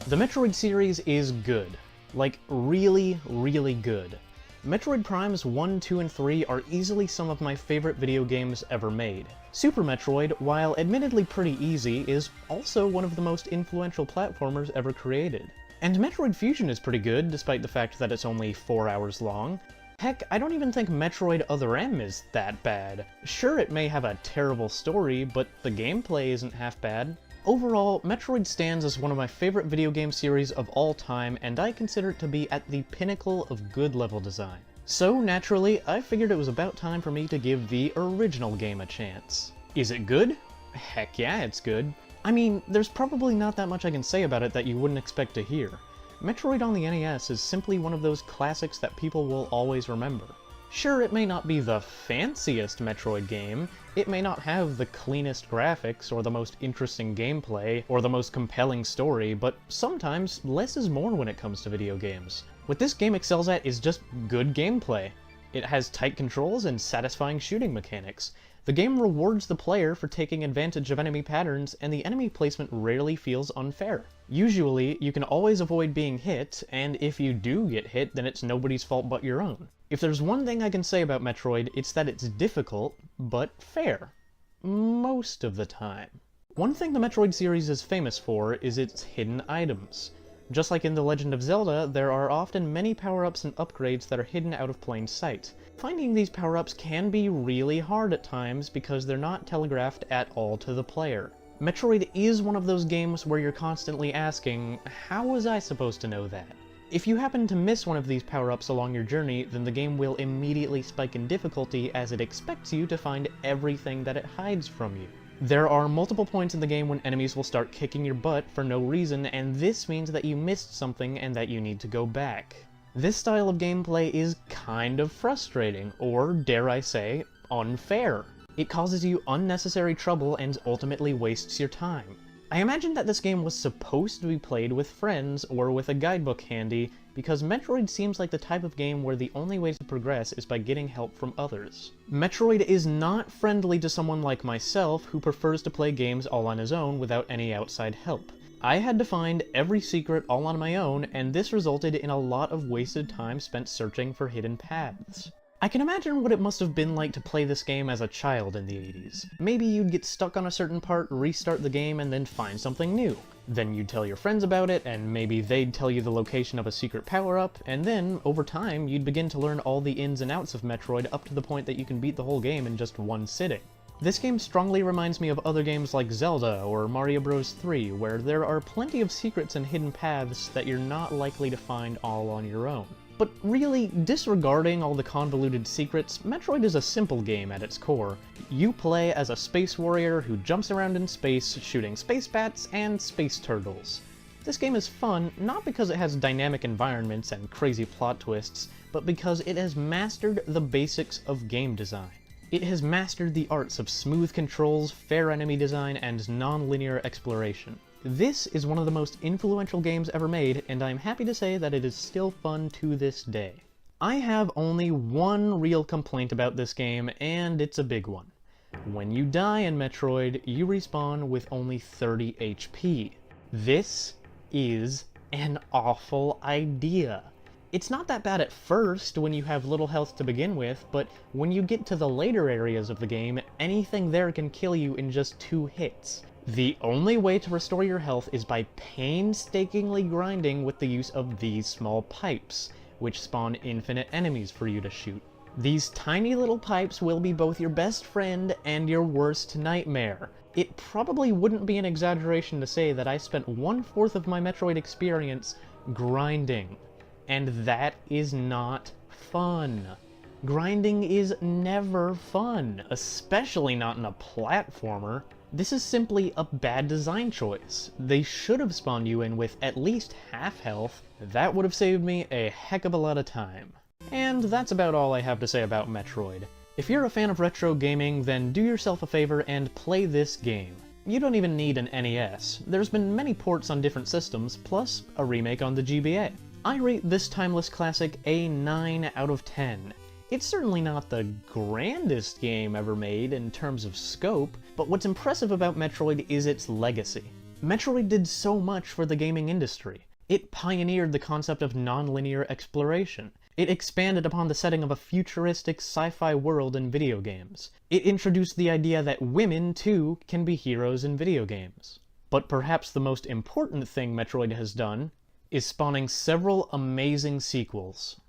The Metroid series is good. Like, really, really good. Metroid Primes 1, 2, and 3 are easily some of my favorite video games ever made. Super Metroid, while admittedly pretty easy, is also one of the most influential platformers ever created. And Metroid Fusion is pretty good, despite the fact that it's only 4 hours long. Heck, I don't even think Metroid Other M is that bad. Sure, it may have a terrible story, but the gameplay isn't half bad. Overall, Metroid stands as one of my favorite video game series of all time, and I consider it to be at the pinnacle of good level design. So, naturally, I figured it was about time for me to give the original game a chance. Is it good? Heck yeah, it's good. I mean, there's probably not that much I can say about it that you wouldn't expect to hear. Metroid on the NES is simply one of those classics that people will always remember. Sure, it may not be the fanciest Metroid game, it may not have the cleanest graphics, or the most interesting gameplay, or the most compelling story, but sometimes less is more when it comes to video games. What this game excels at is just good gameplay. It has tight controls and satisfying shooting mechanics. The game rewards the player for taking advantage of enemy patterns, and the enemy placement rarely feels unfair. Usually, you can always avoid being hit, and if you do get hit, then it's nobody's fault but your own. If there's one thing I can say about Metroid, it's that it's difficult, but fair. Most of the time. One thing the Metroid series is famous for is its hidden items. Just like in The Legend of Zelda, there are often many power-ups and upgrades that are hidden out of plain sight. Finding these power-ups can be really hard at times because they're not telegraphed at all to the player. Metroid is one of those games where you're constantly asking, how was I supposed to know that? If you happen to miss one of these power-ups along your journey, then the game will immediately spike in difficulty as it expects you to find everything that it hides from you. There are multiple points in the game when enemies will start kicking your butt for no reason, and this means that you missed something and that you need to go back. This style of gameplay is kind of frustrating, or dare I say, unfair. It causes you unnecessary trouble and ultimately wastes your time. I imagine that this game was supposed to be played with friends or with a guidebook handy, because Metroid seems like the type of game where the only way to progress is by getting help from others. Metroid is not friendly to someone like myself who prefers to play games all on his own without any outside help. I had to find every secret all on my own, and this resulted in a lot of wasted time spent searching for hidden paths. I can imagine what it must have been like to play this game as a child in the 80s. Maybe you'd get stuck on a certain part, restart the game, and then find something new. Then you'd tell your friends about it, and maybe they'd tell you the location of a secret power-up, and then, over time, you'd begin to learn all the ins and outs of Metroid up to the point that you can beat the whole game in just one sitting. This game strongly reminds me of other games like Zelda or Mario Bros. 3, where there are plenty of secrets and hidden paths that you're not likely to find all on your own. But really, disregarding all the convoluted secrets, Metroid is a simple game at its core. You play as a space warrior who jumps around in space, shooting space bats and space turtles. This game is fun, not because it has dynamic environments and crazy plot twists, but because it has mastered the basics of game design. It has mastered the arts of smooth controls, fair enemy design, and non-linear exploration. This is one of the most influential games ever made, and I'm happy to say that it is still fun to this day. I have only one real complaint about this game, and it's a big one. When you die in Metroid, you respawn with only 30 HP. This is an awful idea. It's not that bad at first when you have little health to begin with, but when you get to the later areas of the game, anything there can kill you in just 2 hits. The only way to restore your health is by painstakingly grinding with the use of these small pipes, which spawn infinite enemies for you to shoot. These tiny little pipes will be both your best friend and your worst nightmare. It probably wouldn't be an exaggeration to say that I spent 1/4 of my Metroid experience grinding. And that is not fun. Grinding is never fun, especially not in a platformer. This is simply a bad design choice. They should have spawned you in with at least half health. That would have saved me a heck of a lot of time. And that's about all I have to say about Metroid. If you're a fan of retro gaming, then do yourself a favor and play this game. You don't even need an NES. There's been many ports on different systems, plus a remake on the GBA. I rate this timeless classic a 9 out of 10. It's certainly not the grandest game ever made in terms of scope, but what's impressive about Metroid is its legacy. Metroid did so much for the gaming industry. It pioneered the concept of non-linear exploration. It expanded upon the setting of a futuristic sci-fi world in video games. It introduced the idea that women, too, can be heroes in video games. But perhaps the most important thing Metroid has done is spawning several amazing sequels.